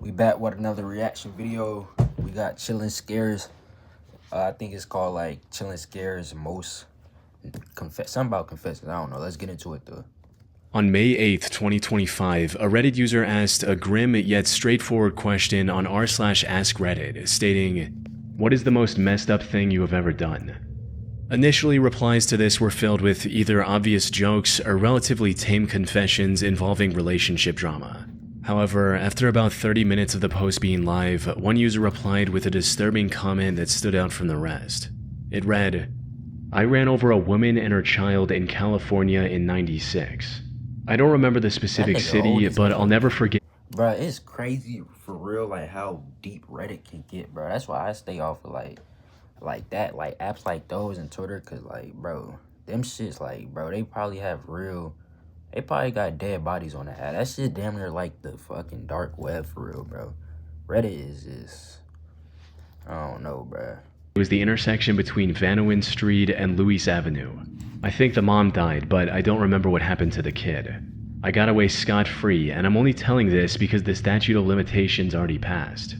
We back with another reaction video. We got Chillin' Scares. I think it's called like Chillin' Scares most something about confessing. I don't know. Let's get into it though. On May 8th, 2025, a Reddit user asked a grim yet straightforward question on r/askreddit, stating, "What is the most messed up thing you have ever done?" Initially, replies to this were filled with either obvious jokes or relatively tame confessions involving relationship drama. However, after about 30 minutes of the post being live, one user replied with a disturbing comment that stood out from the rest. It read, "I ran over a woman and her child in California in '96. I don't remember the specific city, but I'll never forget." Bro, it's crazy for real, like how deep Reddit can get, bro. That's why I stay off of like that, like apps like those and Twitter, cause like, bro, them shits, like, bro, they probably got dead bodies on the app. That shit damn near like the fucking dark web for real, bro. Reddit is just, I don't know, bro. It was the intersection between Vanowin Street and Lewis Avenue. I think the mom died, but I don't remember what happened to the kid. I got away scot-free, and I'm only telling this because the statute of limitations already passed.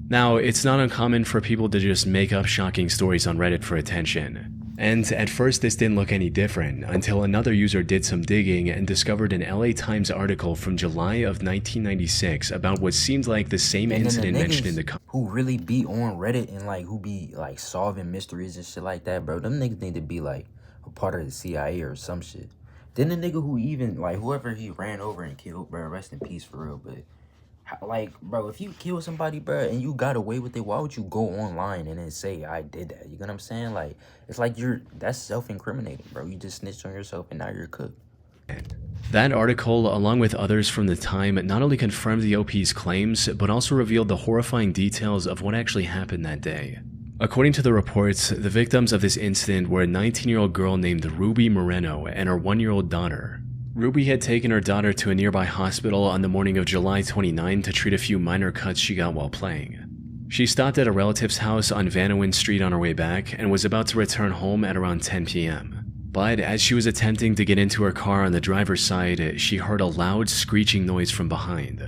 Now, it's not uncommon for people to just make up shocking stories on Reddit for attention. And at first this didn't look any different, until another user did some digging and discovered an LA Times article from July of 1996 about what seemed like the same incident mentioned in the who really be on Reddit and like who be like solving mysteries and shit like that, bro. Them niggas need to be like a part of the CIA or some shit. Then the nigga who even like whoever he ran over and killed, bro, rest in peace for real. But like, bro, if you kill somebody, bro, and you got away with it, why would you go online and then say I did that? You know what I'm saying? Like, it's like that's self-incriminating, bro. You just snitched on yourself and now you're cooked. That article, along with others from the time, not only confirmed the OP's claims, but also revealed the horrifying details of what actually happened that day. According to the reports, the victims of this incident were a 19-year-old girl named Ruby Moreno and her 1-year-old daughter. Ruby had taken her daughter to a nearby hospital on the morning of July 29 to treat a few minor cuts she got while playing. She stopped at a relative's house on Vanowin Street on her way back and was about to return home at around 10 p.m. But as she was attempting to get into her car on the driver's side, she heard a loud screeching noise from behind.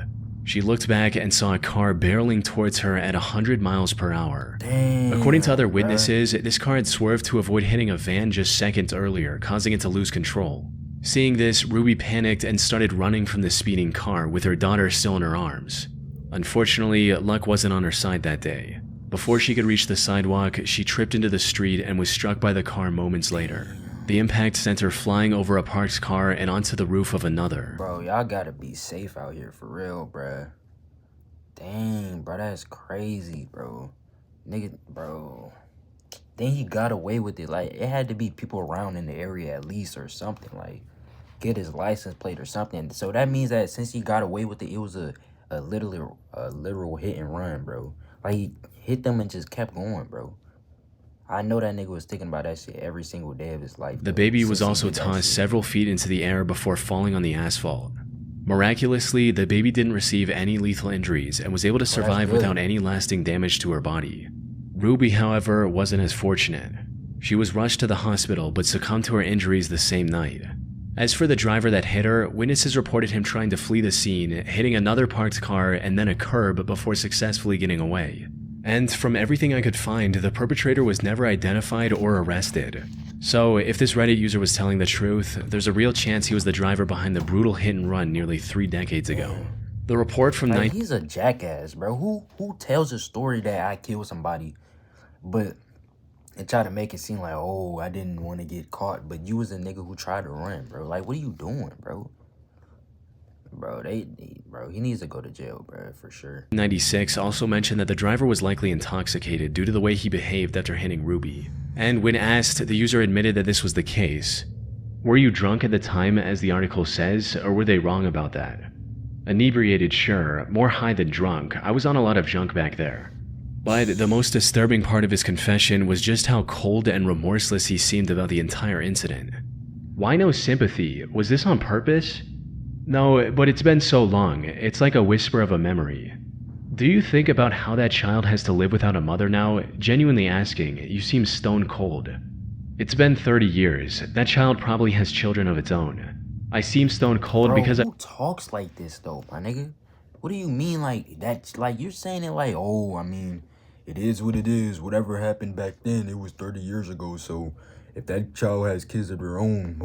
She looked back and saw a car barreling towards her at 100 miles per hour. Damn, according to other witnesses, this car had swerved to avoid hitting a van just seconds earlier, causing it to lose control. Seeing this, Ruby panicked and started running from the speeding car with her daughter still in her arms. Unfortunately, luck wasn't on her side that day. Before she could reach the sidewalk, she tripped into the street and was struck by the car moments later. The impact sent her flying over a parked car and onto the roof of another. Bro, y'all gotta be safe out here for real, bro. Dang, bro, that's crazy, bro. Nigga, bro. Then he got away with it. Like, it had to be people around in the area at least or something. Like, get his license plate or something. So that means that since he got away with it, it was a literal hit and run, bro. Like, he hit them and just kept going, bro. I know that nigga was thinking about that shit every single day of his life. The baby was also tossed several feet into the air before falling on the asphalt. Miraculously, the baby didn't receive any lethal injuries and was able to survive without any lasting damage to her body. Ruby, however, wasn't as fortunate. She was rushed to the hospital but succumbed to her injuries the same night. As for the driver that hit her, witnesses reported him trying to flee the scene, hitting another parked car and then a curb before successfully getting away. And from everything I could find, the perpetrator was never identified or arrested. So if this Reddit user was telling the truth, there's a real chance he was the driver behind the brutal hit and run nearly 3 decades ago. The report from he's a jackass, bro. Who tells a story that I killed somebody, but and try to make it seem like, oh, I didn't want to get caught, but you was a nigga who tried to run, bro. Like, what are you doing, bro? Bro, he needs to go to jail, bro, for sure. 96 also mentioned that the driver was likely intoxicated due to the way he behaved after hitting Ruby. And when asked, the user admitted that this was the case. Were you drunk at the time, as the article says, or were they wrong about that? Inebriated, sure, more high than drunk. I was on a lot of junk back there. But the most disturbing part of his confession was just how cold and remorseless he seemed about the entire incident. Why no sympathy? Was this on purpose? No, but it's been so long. It's like a whisper of a memory. Do you think about how that child has to live without a mother now? Genuinely asking, you seem stone cold. It's been 30 years. That child probably has children of its own. I seem stone cold because who talks like this though, my nigga? What do you mean like that? Like you're saying it like, oh, I mean, it is what it is. Whatever happened back then, it was 30 years ago. So if that child has kids of their own,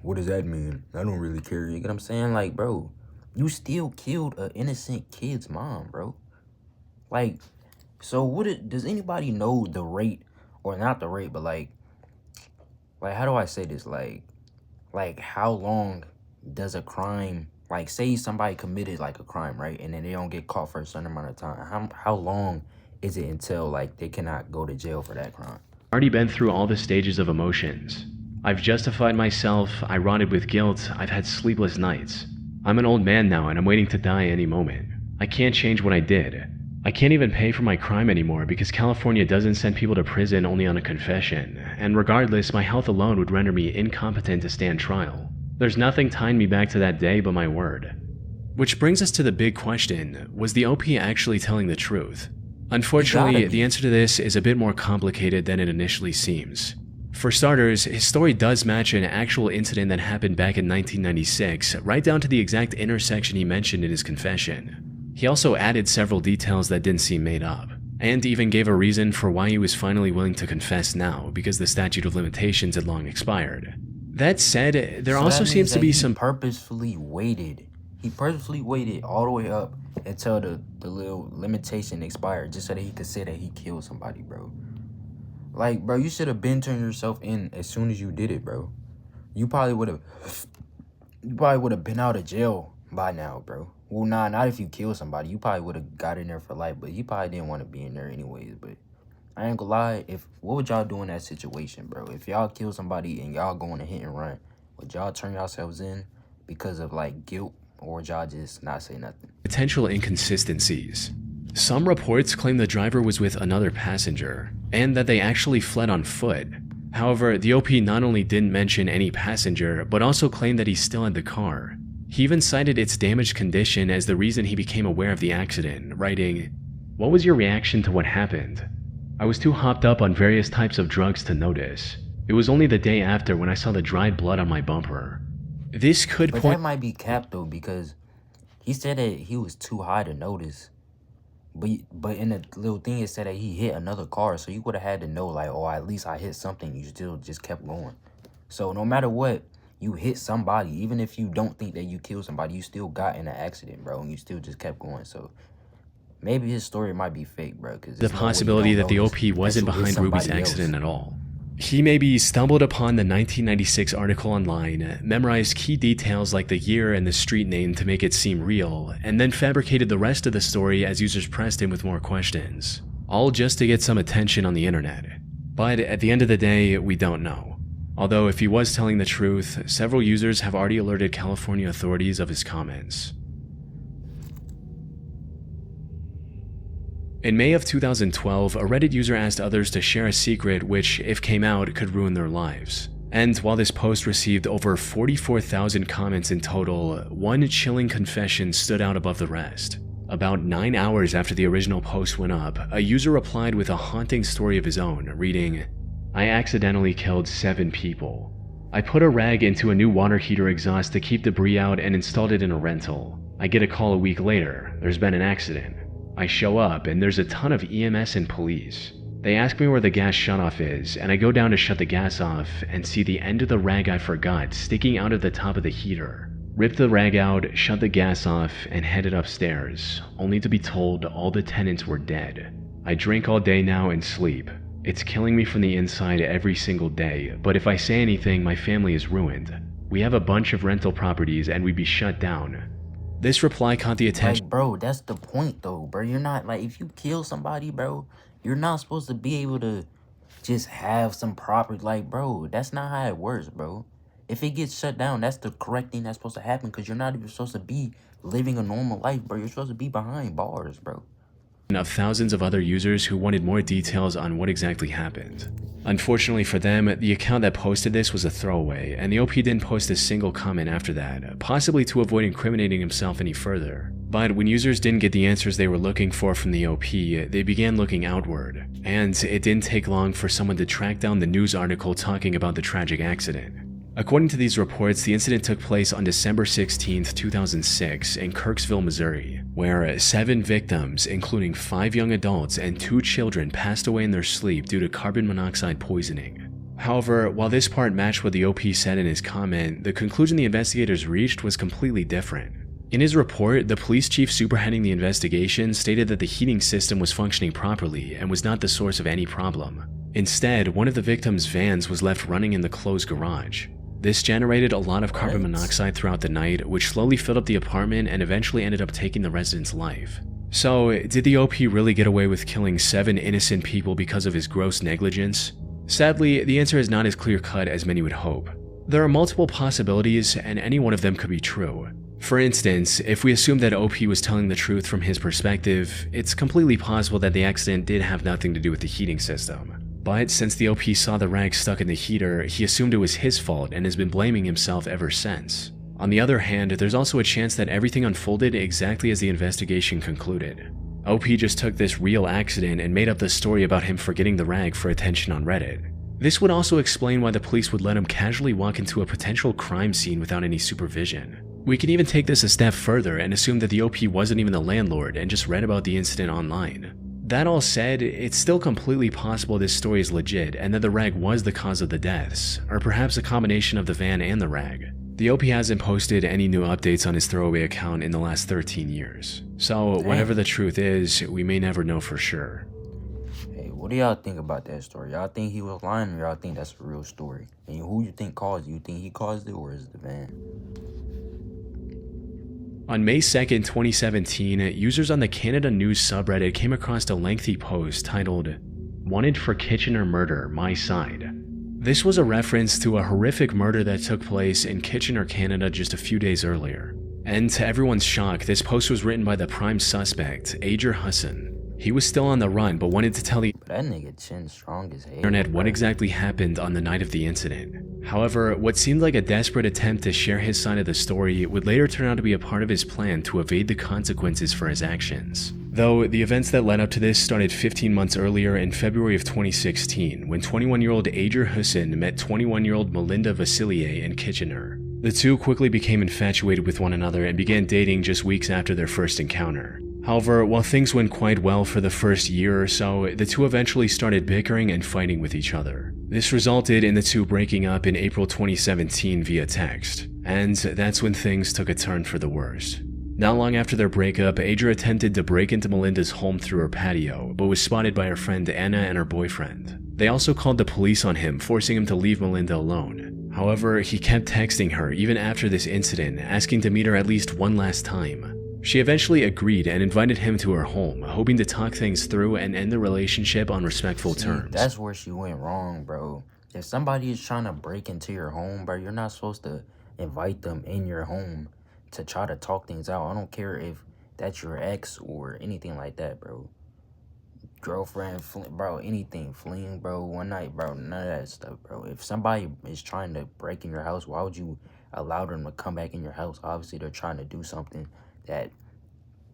what does that mean? I don't really care. You get what I'm saying? Like, bro, you still killed an innocent kid's mom, bro. Like, so does anybody know the rate, or not the rate, but like how do I say this? Like how long does a crime, like say somebody committed like a crime, right? And then they don't get caught for a certain amount of time. How long is it until like they cannot go to jail for that crime? Already been through all the stages of emotions. I've justified myself, I rotted with guilt, I've had sleepless nights. I'm an old man now and I'm waiting to die any moment. I can't change what I did. I can't even pay for my crime anymore because California doesn't send people to prison only on a confession, and regardless, my health alone would render me incompetent to stand trial. There's nothing tying me back to that day but my word. Which brings us to the big question, was the OP actually telling the truth? Unfortunately, the answer to this is a bit more complicated than it initially seems. For starters, his story does match an actual incident that happened back in 1996, right down to the exact intersection he mentioned in his confession. He also added several details that didn't seem made up, and even gave a reason for why he was finally willing to confess now, because the statute of limitations had long expired. That said, there also seems to be some... He purposefully waited all the way up until the little limitation expired, just so that he could say that he killed somebody, bro. Like, bro, you should have been turning yourself in as soon as you did it, bro. You probably would have been out of jail by now, bro. Well, nah, not if you kill somebody. You probably would have got in there for life, but you probably didn't want to be in there anyways. But I ain't gonna lie, what would y'all do in that situation, bro? If y'all kill somebody and y'all going to hit and run, would y'all turn yourselves in because of like guilt, or would y'all just not say nothing? Potential inconsistencies. Some reports claim the driver was with another passenger, and that they actually fled on foot. However, the OP not only didn't mention any passenger, but also claimed that he still had the car. He even cited its damaged condition as the reason he became aware of the accident, writing, "What was your reaction to what happened? I was too hopped up on various types of drugs to notice. It was only the day after when I saw the dried blood on my bumper." This could But that might be cap though, because he said that he was too high to notice. But in the little thing it said that he hit another car, so you would have had to know like, oh, at least I hit something. You still just kept going. So no matter what, you hit somebody, even if you don't think that you killed somebody, you still got in an accident, bro, and you still just kept going. So maybe his story might be fake, bro. Because the possibility that the OP wasn't behind Ruby's accident at all. He maybe stumbled upon the 1996 article online, memorized key details like the year and the street name to make it seem real, and then fabricated the rest of the story as users pressed him with more questions, all just to get some attention on the internet. But at the end of the day, we don't know. Although if he was telling the truth, several users have already alerted California authorities of his comments. In May of 2012, a Reddit user asked others to share a secret which, if came out, could ruin their lives. And while this post received over 44,000 comments in total, one chilling confession stood out above the rest. About 9 hours after the original post went up, a user replied with a haunting story of his own, reading, "I accidentally killed 7 people. I put a rag into a new water heater exhaust to keep debris out and installed it in a rental. I get a call a week later, there's been an accident. I show up and there's a ton of EMS and police. They ask me where the gas shutoff is, and I go down to shut the gas off and see the end of the rag I forgot sticking out of the top of the heater. Rip the rag out, shut the gas off, and headed upstairs, only to be told all the tenants were dead. I drink all day now and sleep. It's killing me from the inside every single day, but if I say anything, my family is ruined. We have a bunch of rental properties and we'd be shut down." This reply caught the attention. Like, bro, that's the point though, bro. You're not, like, if you kill somebody, bro, you're not supposed to be able to just have some property. Like, bro, that's not how it works, bro. If it gets shut down, that's the correct thing that's supposed to happen, because you're not even supposed to be living a normal life, bro. You're supposed to be behind bars, bro. Of thousands of other users who wanted more details on what exactly happened. Unfortunately for them, the account that posted this was a throwaway, and the OP didn't post a single comment after that, possibly to avoid incriminating himself any further. But when users didn't get the answers they were looking for from the OP, they began looking outward, and it didn't take long for someone to track down the news article talking about the tragic accident. According to these reports, the incident took place on December 16, 2006 in Kirksville, Missouri. where 7 victims, including 5 young adults and 2 children, passed away in their sleep due to carbon monoxide poisoning. However, while this part matched what the OP said in his comment, the conclusion the investigators reached was completely different. In his report, the police chief superheading the investigation stated that the heating system was functioning properly and was not the source of any problem. Instead, one of the victims' vans was left running in the closed garage. This generated a lot of carbon monoxide throughout the night, which slowly filled up the apartment and eventually ended up taking the resident's life. So, did the OP really get away with killing 7 innocent people because of his gross negligence? Sadly, the answer is not as clear-cut as many would hope. There are multiple possibilities, and any one of them could be true. For instance, if we assume that OP was telling the truth from his perspective, it's completely possible that the accident did have nothing to do with the heating system. But since the OP saw the rag stuck in the heater, he assumed it was his fault and has been blaming himself ever since. On the other hand, there's also a chance that everything unfolded exactly as the investigation concluded. OP just took this real accident and made up the story about him forgetting the rag for attention on Reddit. This would also explain why the police would let him casually walk into a potential crime scene without any supervision. We can even take this a step further and assume that the OP wasn't even the landlord and just read about the incident online. That all said, it's still completely possible this story is legit and that the rag was the cause of the deaths, or perhaps a combination of the van and the rag. The OP hasn't posted any new updates on his throwaway account in the last 13 years, so whatever the truth is, we may never know for sure. Hey, what do y'all think about that story? Y'all think he was lying, or y'all think that's a real story? And who you think caused it? You think he caused it, or is it the van? On May 2nd, 2017, users on the Canada News subreddit came across a lengthy post titled, "Wanted for Kitchener Murder, My Side." This was a reference to a horrific murder that took place in Kitchener, Canada just a few days earlier. And to everyone's shock, this post was written by the prime suspect, Ager Hussein. He was still on the run, but wanted to tell the That nigga chin strong as hell. internet what exactly happened on the night of the incident. However, what seemed like a desperate attempt to share his side of the story would later turn out to be a part of his plan to evade the consequences for his actions. Though, the events that led up to this started 15 months earlier in February of 2016, when 21-year-old Ager Hussein met 21-year-old Melinda Vasilier in Kitchener. The two quickly became infatuated with one another and began dating just weeks after their first encounter. However, while things went quite well for the first year or so, the two eventually started bickering and fighting with each other. This resulted in the two breaking up in April 2017 via text, and that's when things took a turn for the worst. Not long after their breakup, Ager attempted to break into Melinda's home through her patio, but was spotted by her friend Anna and her boyfriend. They also called the police on him, forcing him to leave Melinda alone. However, he kept texting her even after this incident, asking to meet her at least one last time. She eventually agreed and invited him to her home, hoping to talk things through and end the relationship on respectful terms. That's where she went wrong, bro. If somebody is trying to break into your home, bro, you're not supposed to invite them in your home to try to talk things out. I don't care if that's your ex or anything like that, bro. Girlfriend, bro, anything. Fling, bro, one night, bro, none of that stuff, bro. If somebody is trying to break in your house, why would you allow them to come back in your house? Obviously, they're trying to do something that,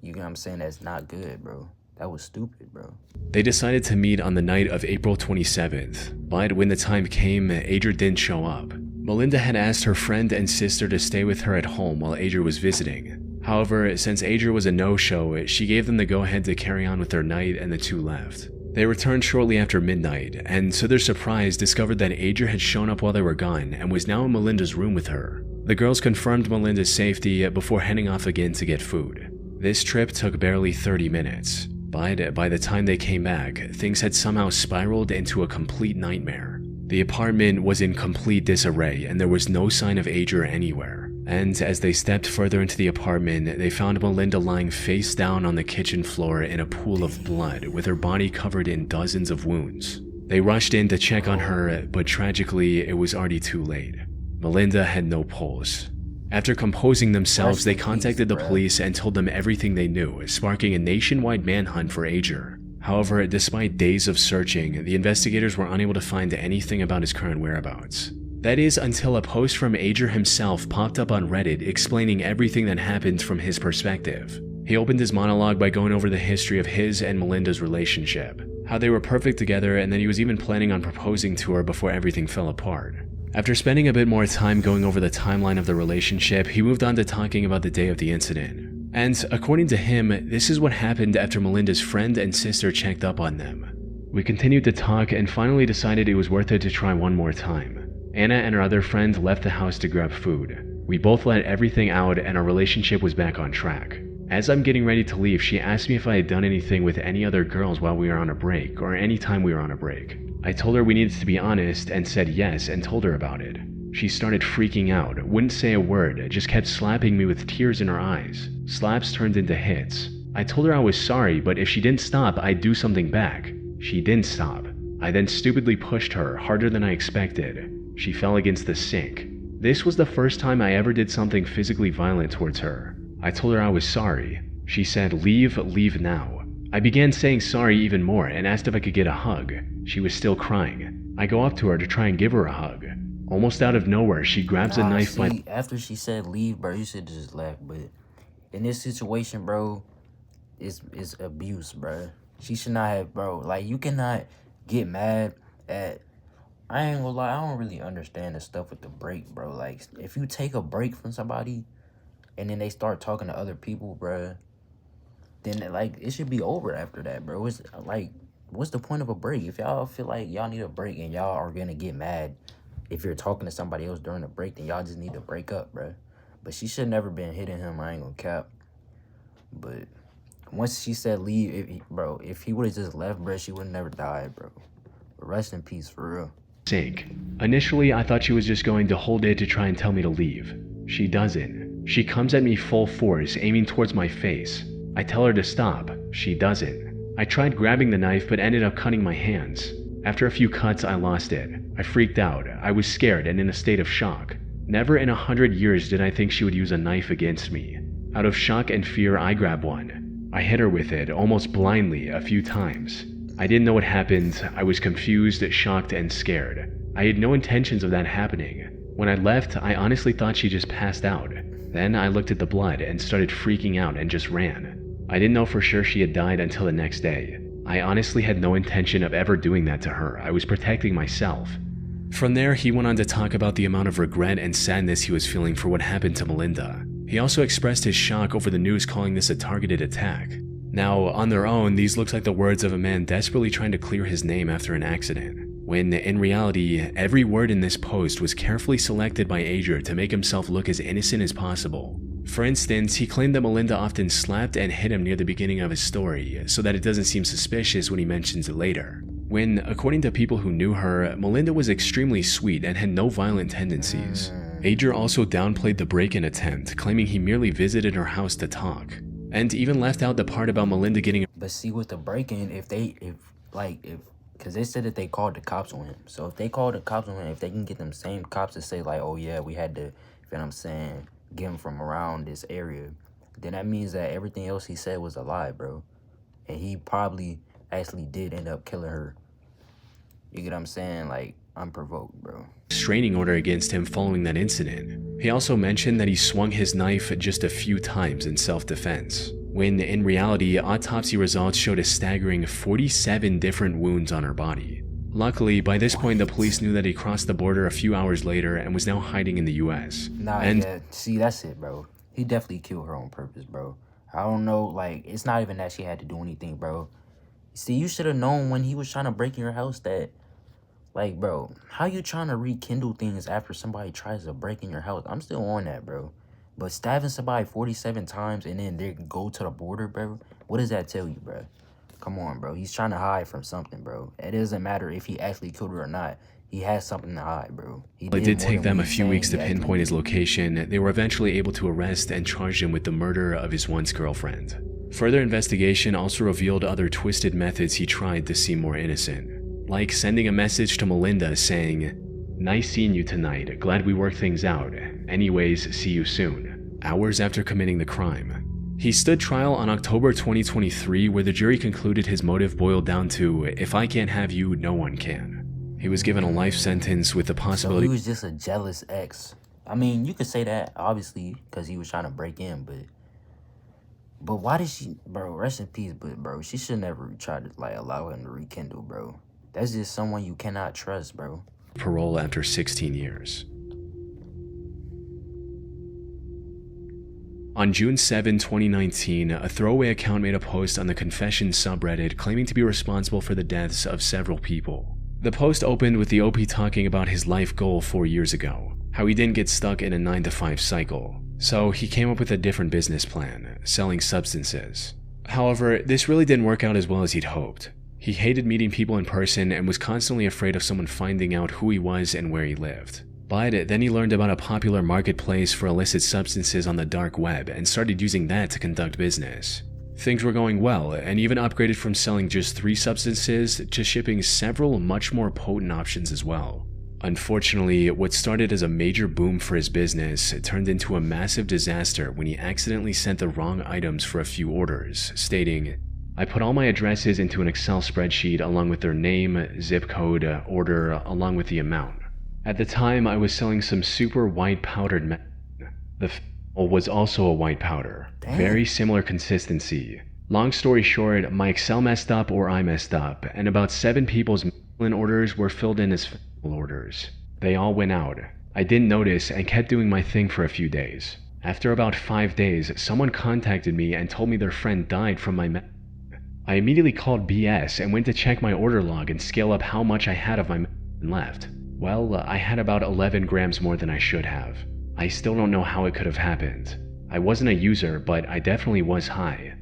you know what I'm saying, that's not good, bro. That was stupid, bro. They decided to meet on the night of April 27th, but when the time came, Ager didn't show up. Melinda had asked her friend and sister to stay with her at home while Ager was visiting. However, since Ager was a no-show, she gave them the go-ahead to carry on with their night and the two left. They returned shortly after midnight, and to their surprise discovered that Ager had shown up while they were gone and was now in Melinda's room with her. The girls confirmed Melinda's safety before heading off again to get food. This trip took barely 30 minutes, but by the time they came back, things had somehow spiraled into a complete nightmare. The apartment was in complete disarray and there was no sign of Ager anywhere. And as they stepped further into the apartment, they found Melinda lying face down on the kitchen floor in a pool of blood with her body covered in dozens of wounds. They rushed in to check on her, but tragically, it was already too late. Melinda had no pulse. After composing themselves, they contacted the police and told them everything they knew, sparking a nationwide manhunt for Ager. However, despite days of searching, the investigators were unable to find anything about his current whereabouts. That is until a post from Ager himself popped up on Reddit explaining everything that happened from his perspective. He opened his monologue by going over the history of his and Melinda's relationship, how they were perfect together, and that he was even planning on proposing to her before everything fell apart. After spending a bit more time going over the timeline of the relationship, he moved on to talking about the day of the incident. And according to him, this is what happened after Melinda's friend and sister checked up on them. We continued to talk and finally decided it was worth it to try one more time. Anna and her other friend left the house to grab food. We both let everything out and our relationship was back on track. As I'm getting ready to leave, she asked me if I had done anything with any other girls while we were on a break, or any time we were on a break. I told her we needed to be honest and said yes and told her about it. She started freaking out, wouldn't say a word, just kept slapping me with tears in her eyes. Slaps turned into hits. I told her I was sorry, but if she didn't stop, I'd do something back. She didn't stop. I then stupidly pushed her, harder than I expected. She fell against the sink. This was the first time I ever did something physically violent towards her. I told her I was sorry. She said, leave now. I began saying sorry even more and asked if I could get a hug. She was still crying. I go up to her to try and give her a hug. Almost out of nowhere, she grabs a knife by... After she said leave, bro, you should just left. But in this situation, bro, it's abuse, bro. She should not have, bro. Like, you cannot get mad at... I ain't gonna lie, I don't really understand the stuff with the break, bro. Like, if you take a break from somebody and then they start talking to other people, bro, then, like, it should be over after that, bro. It's, like, what's the point of a break? If y'all feel like y'all need a break and y'all are gonna get mad if you're talking to somebody else during the break, then y'all just need to break up, bro. But she should never been hitting him, I ain't gonna cap. But once she said leave, if he would have just left, bro, she would have never died, bro. But rest in peace, for real. Sink. Initially, I thought she was just going to hold it to try and tell me to leave. She doesn't. She comes at me full force, aiming towards my face. I tell her to stop. She doesn't. I tried grabbing the knife, but ended up cutting my hands. After a few cuts, I lost it. I freaked out. I was scared and in a state of shock. Never in 100 years did I think she would use a knife against me. Out of shock and fear, I grabbed one. I hit her with it, almost blindly, a few times. I didn't know what happened. I was confused, shocked, and scared. I had no intentions of that happening. When I left, I honestly thought she just passed out. Then I looked at the blood and started freaking out and just ran. I didn't know for sure she had died until the next day. I honestly had no intention of ever doing that to her. I was protecting myself. From there, he went on to talk about the amount of regret and sadness he was feeling for what happened to Melinda. He also expressed his shock over the news calling this a targeted attack. Now, on their own, these look like the words of a man desperately trying to clear his name after an accident, when in reality, every word in this post was carefully selected by Ager to make himself look as innocent as possible. For instance, he claimed that Melinda often slapped and hit him near the beginning of his story, so that it doesn't seem suspicious when he mentions it later. When, according to people who knew her, Melinda was extremely sweet and had no violent tendencies. Ager also downplayed the break-in attempt, claiming he merely visited her house to talk, and even left out the part about Melinda getting... But see, with the break-in, because they said that they called the cops on him. So if they called the cops on him, if they can get them same cops to say, like, oh yeah, we had to, you know what I'm saying, get him from around this area, then that means that everything else he said was a lie, bro. And he probably actually did end up killing her. You get what I'm saying? Like, unprovoked, bro. Restraining order against him following that incident. He also mentioned that he swung his knife just a few times in self-defense, when in reality, autopsy results showed a staggering 47 different wounds on her body. Luckily, by this point, the police knew that he crossed the border a few hours later and was now hiding in the US. Yeah, see, that's it, bro. He definitely killed her on purpose, bro. I don't know, like, it's not even that she had to do anything, bro. See, you should have known when he was trying to break in your house that, like, bro, how you trying to rekindle things after somebody tries to break in your house? I'm still on that, bro. But stabbing somebody 47 times and then they go to the border, bro, what does that tell you, bro? Come on, bro. He's trying to hide from something, bro. It doesn't matter if he actually killed her or not. He has something to hide, bro. It did take them a few weeks to pinpoint his location. They were eventually able to arrest and charge him with the murder of his once girlfriend. Further investigation also revealed other twisted methods he tried to seem more innocent, like sending a message to Melinda saying, "Nice seeing you tonight, glad we worked things out. Anyways, see you soon," hours after committing the crime. He stood trial on October 2023, where the jury concluded his motive boiled down to, "If I can't have you, no one can." He was given a life sentence with the possibility... So he was just a jealous ex. I mean, you could say that, obviously, because he was trying to break in, but why did she... Bro, rest in peace, but, bro, she should never try to, like, allow him to rekindle, bro. That's just someone you cannot trust, bro. Parole after 16 years. On June 7, 2019, a throwaway account made a post on the Confessions subreddit claiming to be responsible for the deaths of several people. The post opened with the OP talking about his life goal 4 years ago, how he didn't get stuck in a 9-to-5 cycle, so he came up with a different business plan, selling substances. However, this really didn't work out as well as he'd hoped. He hated meeting people in person and was constantly afraid of someone finding out who he was and where he lived. But then he learned about a popular marketplace for illicit substances on the dark web and started using that to conduct business. Things were going well, and even upgraded from selling just 3 substances to shipping several much more potent options as well. Unfortunately, what started as a major boom for his business turned into a massive disaster when he accidentally sent the wrong items for a few orders, stating, "I put all my addresses into an Excel spreadsheet along with their name, zip code, order, along with the amount. At the time, I was selling some super white powdered meth. The was also a white powder. Damn. Very similar consistency. Long story short, my Excel messed up or I messed up, and about 7 people's orders were filled in as orders. They all went out. I didn't notice and kept doing my thing for a few days. After about 5 days, someone contacted me and told me their friend died from my I immediately called BS and went to check my order log and scale up how much I had of my left. Well, I had about 11 grams more than I should have. I still don't know how it could have happened. I wasn't a user, but I definitely was high."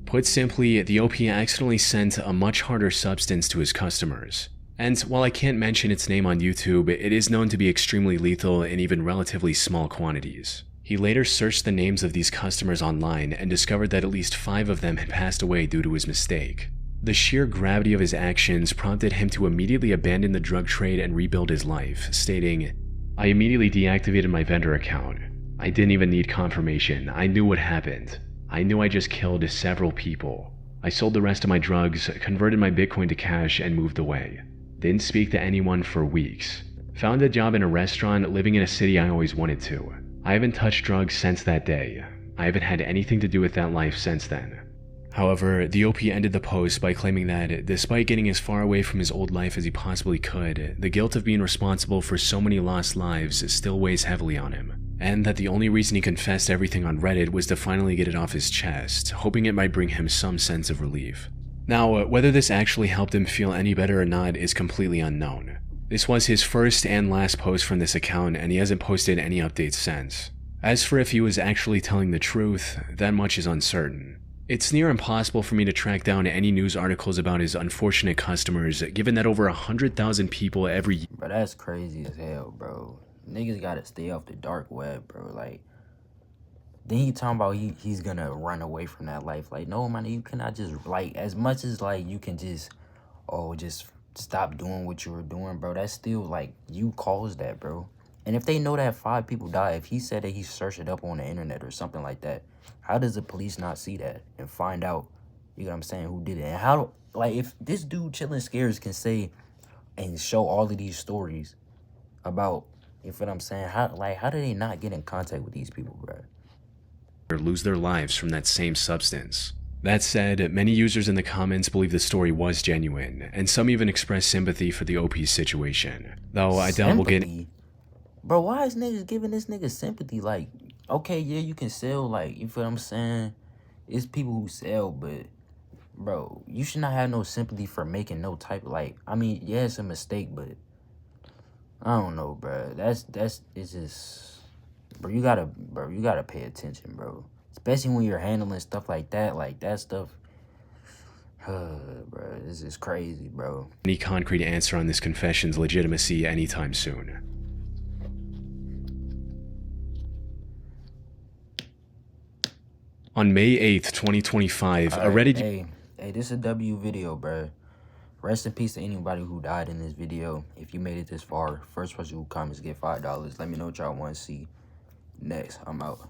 Put simply, the OP accidentally sent a much harder substance to his customers. And while I can't mention its name on YouTube, it is known to be extremely lethal in even relatively small quantities. He later searched the names of these customers online and discovered that at least 5 of them had passed away due to his mistake. The sheer gravity of his actions prompted him to immediately abandon the drug trade and rebuild his life, stating, "I immediately deactivated my vendor account. I didn't even need confirmation. I knew what happened. I knew I just killed several people. I sold the rest of my drugs, converted my Bitcoin to cash, and moved away. Didn't speak to anyone for weeks. Found a job in a restaurant, living in a city I always wanted to. I haven't touched drugs since that day. I haven't had anything to do with that life since then." However, the OP ended the post by claiming that, despite getting as far away from his old life as he possibly could, the guilt of being responsible for so many lost lives still weighs heavily on him, and that the only reason he confessed everything on Reddit was to finally get it off his chest, hoping it might bring him some sense of relief. Now, whether this actually helped him feel any better or not is completely unknown. This was his first and last post from this account, and he hasn't posted any updates since. As for if he was actually telling the truth, that much is uncertain. It's near impossible for me to track down any news articles about his unfortunate customers, given that over 100,000 people every year. Bro, that's crazy as hell, bro. Niggas gotta stay off the dark web, bro. Like, then he talking about he's gonna run away from that life. Like, no, man, you cannot just, like, as much as, like, you can just stop doing what you were doing, bro. That's still, like, you caused that, bro. And if they know that 5 people died, if he said that he searched it up on the internet or something like that, how does the police not see that and find out, you know what I'm saying, who did it? And how, like, if this dude Chillin' Scares can say and show all of these stories about, you feel what I'm saying, how do they not get in contact with these people, bro? Lose their lives from that same substance. That said, many users in the comments believe the story was genuine, and some even express sympathy for the OP's situation. Though I doubt we'll get... Bro, why is niggas giving this nigga sympathy? Like, okay, yeah, you can sell, like, you feel what I'm saying? It's people who sell, but, bro, you should not have no sympathy for making no type of, like, I mean, yeah, it's a mistake, but I don't know, bro. It's just, bro, you gotta pay attention, bro. Especially when you're handling stuff like that stuff, bro, this is crazy, bro. Any concrete answer on this confession's legitimacy anytime soon. On May 8th, 2025, a Reddit... Hey, this is a W video, bro. Rest in peace to anybody who died in this video. If you made it this far, first person who comments get $5. Let me know what y'all want to see next. I'm out.